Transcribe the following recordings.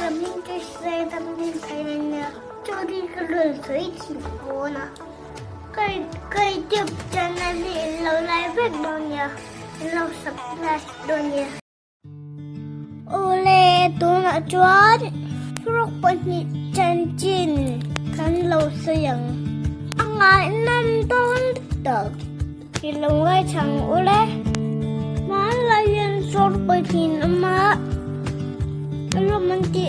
Mình cái xe tâm linh thấy nè, cho đi cái đường thủy chỉ phố nè, cây chụp chân này thì lâu lại vết đồ nhỉ, lâu sập lại đồ nhỉ. Ole tôi đã chót, lúc bên nhị chân chín, căn lâu sương, anh ngại năm tôn được, thì lâu ngay chẳng ole, má lại yên sốt bên nhị mà. Romanti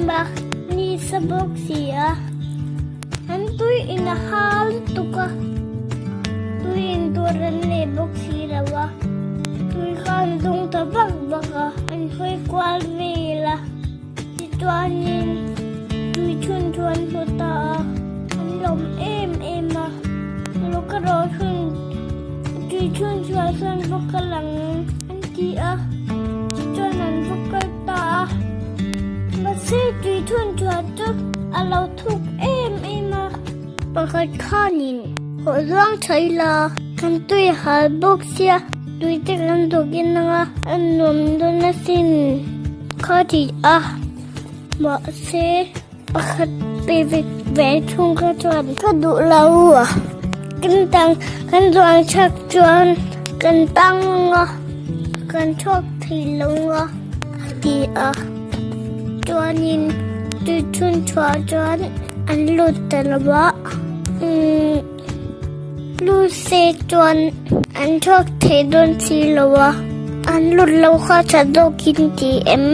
mà ni sa boxia an tui ina hal tuka tui in turan ne boxi rawa tui khan dung ta bak baka an hoi kwal vela ti tuanin tui chun hota an lom mà lo ka ro chun tui chun bakalang an ti chuan an bokal ta mà xe tùy thuần chua tức lâu thúc mà bakal khanin ho zang thai la kan tui hal bok sia tui te kan dokin nga an nom don na sin khati mà xe bakal pe ve thung ka chuan ka du lau kan doang chak chuan kan tang nga kan chok thì lâu nga thì chuanin tui chun chua chuan an lut talawa lu se chuan an chok thei don si lawa an lut lo kha chadokin ti em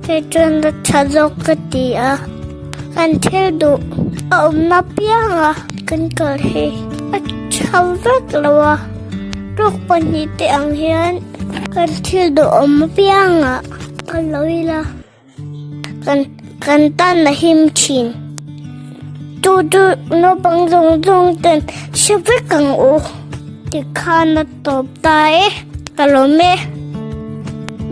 te chuan da chadok ka ti kan thel du na pianga kan kal he chawak lawa rok pani te ang hian kan thil du pianga kan loila kan tan la him chin tu no bang zong ten shwe kang o ti khana top tai kalome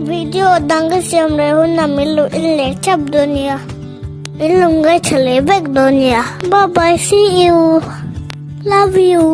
video dang ka siam re hun na milu ile chap dunia ilungai chale bek dunia bye bye see you love you.